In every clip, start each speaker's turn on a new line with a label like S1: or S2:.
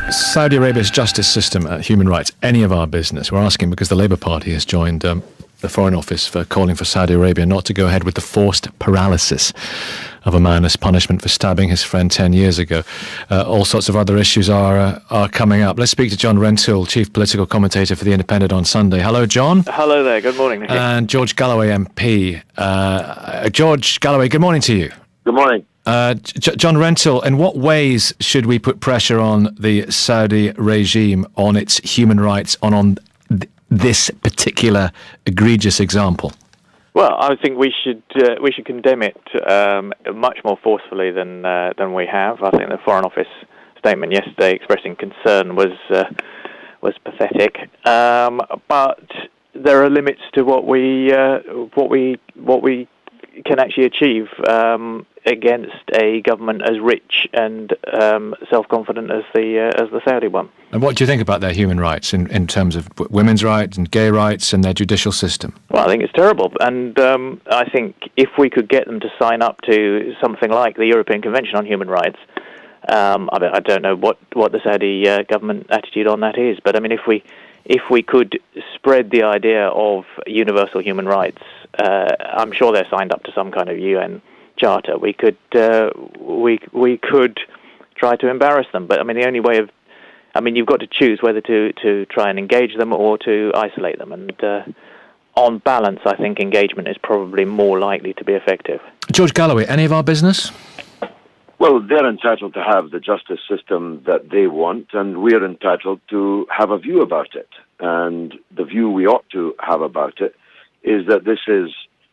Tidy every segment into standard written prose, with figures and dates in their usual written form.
S1: Saudi Arabia's justice system, human rights, any of our business? We're asking because the Labour Party has joined the Foreign Office for calling for Saudi Arabia not to go ahead with the forced paralysis of a man as punishment for stabbing his friend 10 years ago. All sorts of other issues are coming up. Let's speak to John Rentoul, Chief Political Commentator for The Independent on Sunday. Hello, John.
S2: Hello there. Good morning, Nicky.
S1: And George Galloway, MP. George Galloway, good morning to you.
S3: Good morning.
S1: John Rentoul, in what ways should we put pressure on the Saudi regime on its human rights, on this particular egregious example?
S2: Well, I think we should condemn it much more forcefully than we have. I think the Foreign Office statement yesterday expressing concern was pathetic. But there are limits to what we can actually achieve against a government as rich and self-confident as the Saudi one.
S1: And what do you think about their human rights in terms of women's rights and gay rights and their judicial system?
S2: Well, I think it's terrible, and I think if we could get them to sign up to something like the European Convention on Human Rights, I don't know what the Saudi government attitude on that is, but I mean, if we could spread the idea of universal human rights, I'm sure they're signed up to some kind of UN charter. We could try to embarrass them, but I mean, the only way of, I mean, you've got to choose whether to try and engage them or to isolate them, and on balance, I think engagement is probably more likely to be effective.
S1: George Galloway, any of our business?
S3: Well, they're entitled to have the justice system that they want, and we're entitled to have a view about it. And the view we ought to have about it is that this is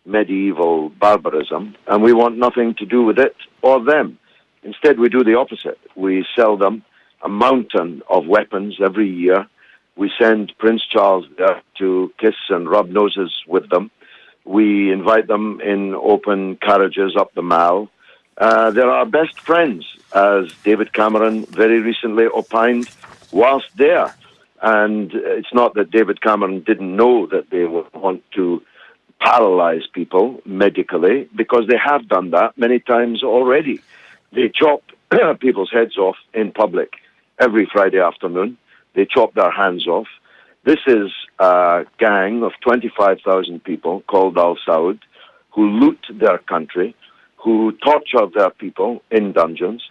S3: medieval barbarism, and we want nothing to do with it or them. Instead, we do the opposite. We sell them a mountain of weapons every year. We send Prince Charles there to kiss and rub noses with them. We invite them in open carriages up the Mall. They're our best friends, as David Cameron very recently opined whilst there. And it's not that David Cameron didn't know that they would want to paralyze people medically, because they have done that many times already. They chop people's heads off in public every Friday afternoon. They chop their hands off. This is a gang of 25,000 people called Al Saud who loot their country, who torture their people in dungeons,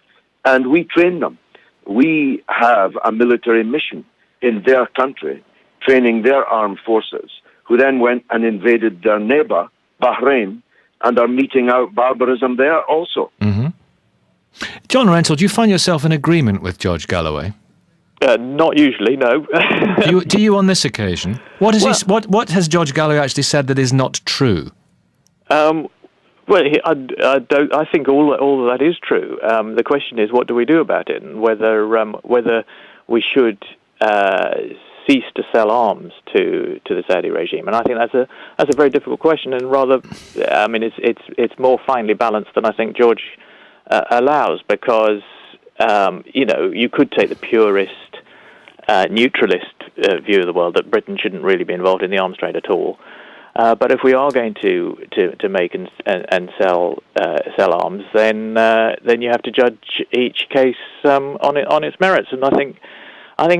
S3: and we train them. We have a military mission in their country, training their armed forces, who then went and invaded their neighbour, Bahrain, and are meting out barbarism there also.
S1: Mm-hmm. John Rentoul, do you find yourself in agreement with George Galloway?
S2: Not usually, no.
S1: do you on this occasion? What has George Galloway actually said that is not true?
S2: Well, I think all of that is true. The question is, what do we do about it, and whether we should cease to sell arms to the Saudi regime. And I think that's a very difficult question, and rather, I mean, it's more finely balanced than I think George allows, because you could take the purist, neutralist view of the world that Britain shouldn't really be involved in the arms trade at all. But if we are going to make and sell arms, then you have to judge each case on its merits. And I think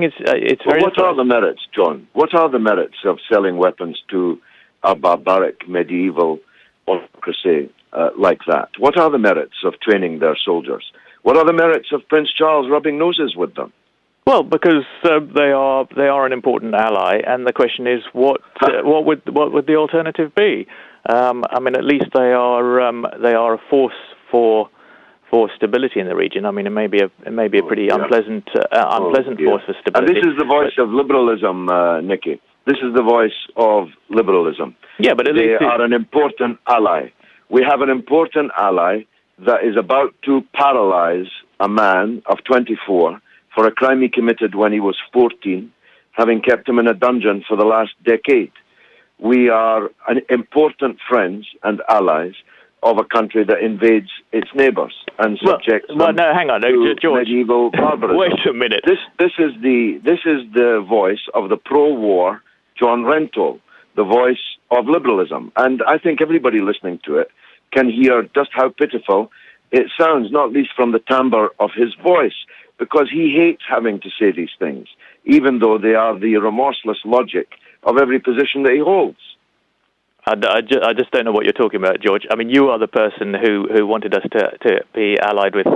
S2: it's very.
S3: Well, what are the merits, John? What are the merits of selling weapons to a barbaric medieval autocracy like that? What are the merits of training their soldiers? What are the merits of Prince Charles rubbing noses with them?
S2: Well, because they are an important ally, and the question is, what would the alternative be? I mean, at least they are a force for stability in the region. I mean, it may be a pretty unpleasant force for stability.
S3: And this is the voice of liberalism, Nicky. This is the voice of liberalism.
S2: Yeah, but at least
S3: they are an important ally. We have an important ally that is about to paralyze a man of 24 for a crime he committed when he was 14, having kept him in a dungeon for the last decade. We are an important friends and allies of a country that invades its neighbours and subjects them
S2: hang on,
S3: to
S2: George.
S3: medieval barbarism.
S2: Wait a minute.
S3: This is the voice of the pro-war John Rentoul, the voice of liberalism. And I think everybody listening to it can hear just how pitiful it sounds, not least from the timbre of his voice, because he hates having to say these things, even though they are the remorseless logic of every position that he holds.
S2: I just don't know what you're talking about, George. I mean, you are the person who wanted us to be allied with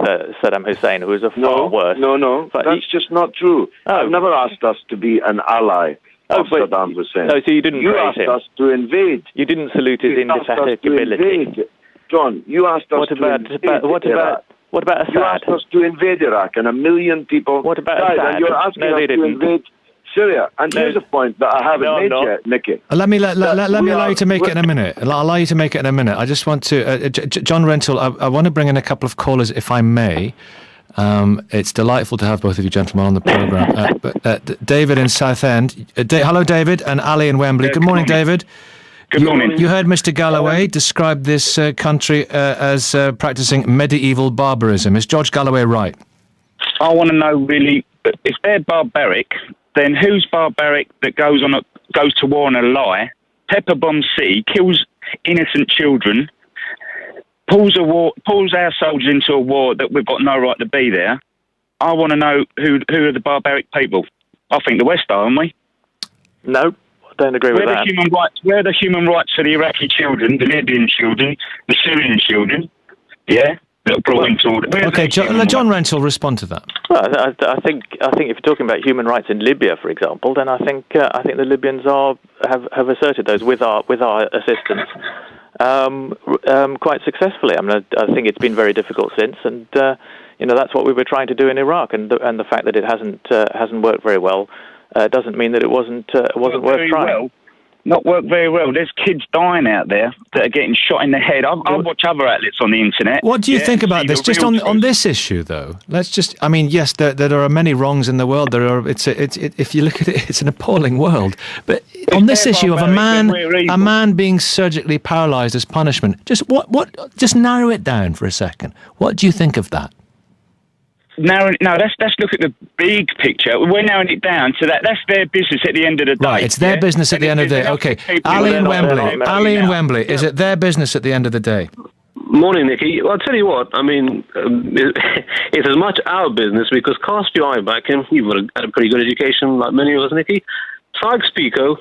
S2: Saddam Hussein, who is a far worse.
S3: No, that's just not true. I've never asked us to be an ally of Saddam Hussein.
S2: No, so you didn't praise him.
S3: You asked us to invade.
S2: You didn't salute his indefatigability.
S3: John, you asked us to invade Iraq.
S2: What about Assad?
S3: You asked us to invade Iraq, and 1 million people
S2: What about
S3: died,
S2: Assad?
S3: and you're asking us to invade Syria. And here's a point that I haven't made yet, Nicky.
S1: Let me allow you to make it in a minute. I'll allow you to make it in a minute. I just want to, John Rentoul, I want to bring in a couple of callers, if I may. It's delightful to have both of you gentlemen on the programme. David in Southend. Hello, David, and Ali in Wembley. Good morning, David.
S4: Good morning.
S1: You heard Mr. Galloway describe this country as practising medieval barbarism. Is George Galloway right?
S4: I want to know, really, if they're barbaric, then who's barbaric that goes to war on a lie, pepper bombs city, kills innocent children, pulls our soldiers into a war that we've got no right to be there? I want to know who are the barbaric people. I think the West are, aren't we?
S2: No, I don't agree with that.
S4: Where are the human rights for the Iraqi children, the Libyan children, the Syrian children? Yeah?
S1: Okay, John Rentoul, respond to that.
S2: Well, I think if you're talking about human rights in Libya, for example, then I think the Libyans have asserted those with our assistance quite successfully. I mean, I think it's been very difficult since, and that's what we were trying to do in Iraq, and the fact that it hasn't worked very well doesn't mean that it wasn't worth trying.
S4: Well. Not work very well. There's kids dying out there that are getting shot in the head. I watch other outlets on the internet.
S1: What do you think about this? Just on this issue, though. Let's just. I mean, yes, there are many wrongs in the world. If you look at it, it's an appalling world. But on this issue of a man being surgically paralysed as punishment, just narrow it down for a second. What do you think of that?
S4: Let's look at the big picture. We're narrowing it down to that. That's their business at the end of the day.
S1: Right, it's their business at the end of the day. Okay, Ali in Wembley, is it their business at the end of the day?
S5: Morning, Nicky. Well, I'll tell you what, I mean, it's as much our business because cast your eye back, and you've had a pretty good education like many of us, Nicky. Sykes-Picot,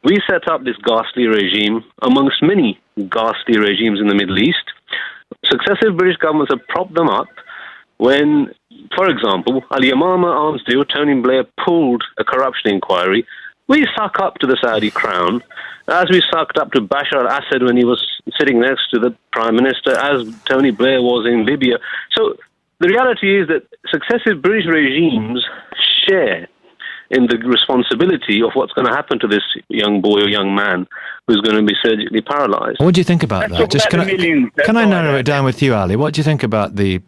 S5: we set up this ghastly regime amongst many ghastly regimes in the Middle East. Successive British governments have propped them up. When, for example, Al-Yamama arms deal, Tony Blair pulled a corruption inquiry, we suck up to the Saudi crown, as we sucked up to Bashar al-Assad when he was sitting next to the Prime Minister, as Tony Blair was in Libya. So the reality is that successive British regimes share in the responsibility of what's going to happen to this young boy or young man who's going to be surgically paralysed.
S1: What do you think about that? Just can I narrow it down with you, Ali? What do you think about the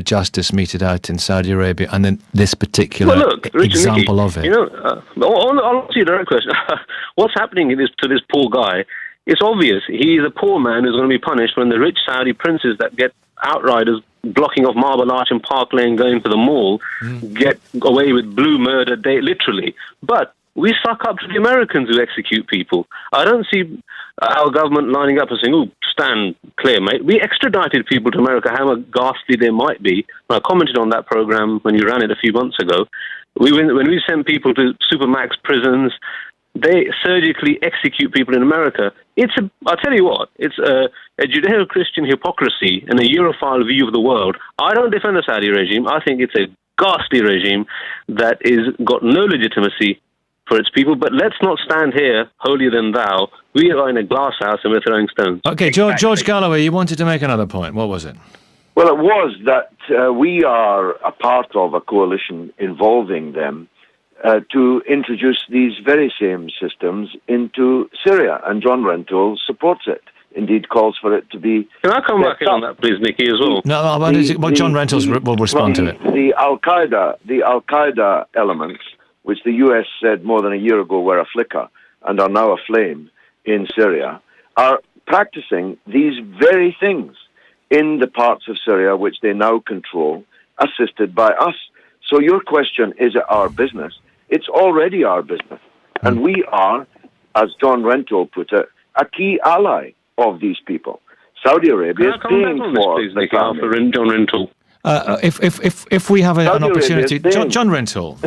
S1: justice meted out in Saudi Arabia and then this particular example of it?
S5: I'll answer your direct question. What's happening to this poor guy? It's obvious. He's a poor man who's going to be punished when the rich Saudi princes that get outriders blocking off Marble Arch and Park Lane going to the mall get away with blue murder, literally. But we suck up to the Americans who execute people. I don't see our government lining up and saying, "Oh, stand clear, mate." We extradited people to America, however ghastly they might be. I commented on that program when you ran it a few months ago. When we send people to Supermax prisons, they surgically execute people in America. I'll tell you what, it's a Judeo-Christian hypocrisy and a Europhile view of the world. I don't defend the Saudi regime. I think it's a ghastly regime that is got no legitimacy for its people. But let's not stand here holier than thou. We are in a glass house and we're throwing stones.
S1: Okay, George Galloway, you wanted to make another point. What was it?
S3: Well, it was that we are a part of a coalition involving them to introduce these very same systems into Syria, and John Rentoul supports it. Indeed, calls for it to be.
S5: Can I come back in on that, please, Nicky, as well?
S1: John Rentoul will respond to it.
S3: The Al Qaeda elements, which the US said more than a year ago were a flicker and are now aflame in Syria, are practicing these very things in the parts of Syria which they now control, assisted by us. So your question, is it our business? It's already our business. And we are, as John Rentoul put it, a key ally of these people. Saudi Arabia is paying for this army.
S5: John Rentoul.
S1: If we have an
S3: Saudi
S1: opportunity,
S3: Arabia is saying-
S1: John Rentoul.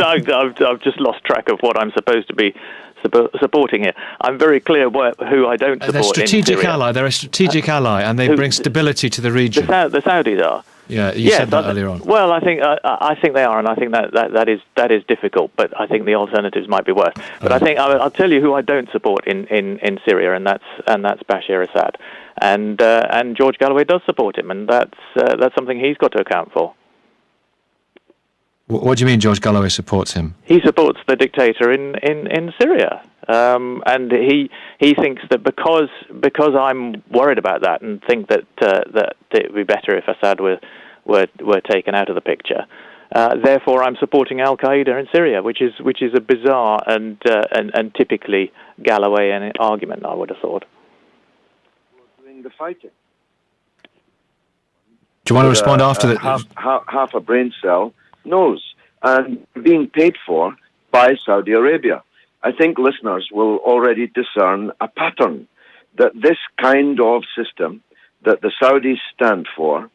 S2: I've just lost track of what I'm supposed to be supporting here. I'm very clear who I don't support.
S1: They're a strategic
S2: in Syria.
S1: ally. They're a strategic ally, and they bring stability to the region.
S2: The Saudis are.
S1: Yeah, you said that earlier on.
S2: Well, I think they are, and I think that is difficult. But I think the alternatives might be worse. But I think I'll tell you who I don't support in Syria, and that's Bashar Assad, and George Galloway does support him, and that's something he's got to account for.
S1: What do you mean George Galloway supports him?
S2: He supports the dictator in Syria, and he thinks that because I'm worried about that and think that it would be better if Assad were taken out of the picture. Therefore, I'm supporting Al Qaeda in Syria, which is a bizarre and typically Gallowayan argument, I would have thought.
S3: Doing the fighting.
S1: Do you want to respond after that?
S3: Half a brain cell knows, and being paid for by Saudi Arabia. I think listeners will already discern a pattern that this kind of system that the Saudis stand for,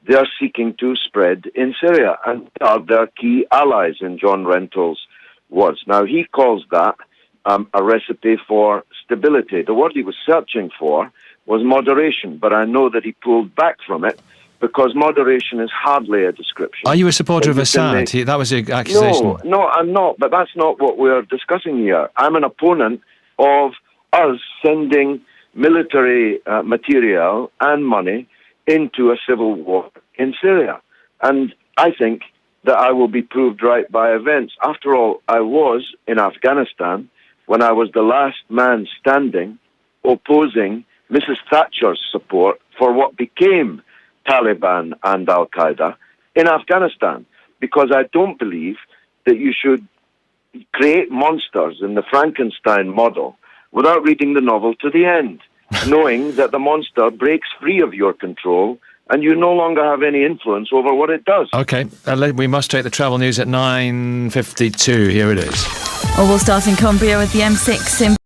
S3: they are seeking to spread in Syria, and are their key allies in John Rentoul's words. Now, he calls that a recipe for stability. The word he was searching for was moderation, but I know that he pulled back from it, because moderation is hardly a description.
S1: Are you a supporter of Assad? That was the accusation.
S3: No, I'm not, but that's not what we're discussing here. I'm an opponent of us sending military material and money into a civil war in Syria. And I think that I will be proved right by events. After all, I was in Afghanistan when I was the last man standing opposing Mrs. Thatcher's support for what became Taliban and Al-Qaeda in Afghanistan, because I don't believe that you should create monsters in the Frankenstein model without reading the novel to the end, knowing that the monster breaks free of your control and you no longer have any influence over what it does.
S1: OK, we must take the travel news at 9:52. Here it is.
S6: Well, we'll start in Cumbria with the M6 in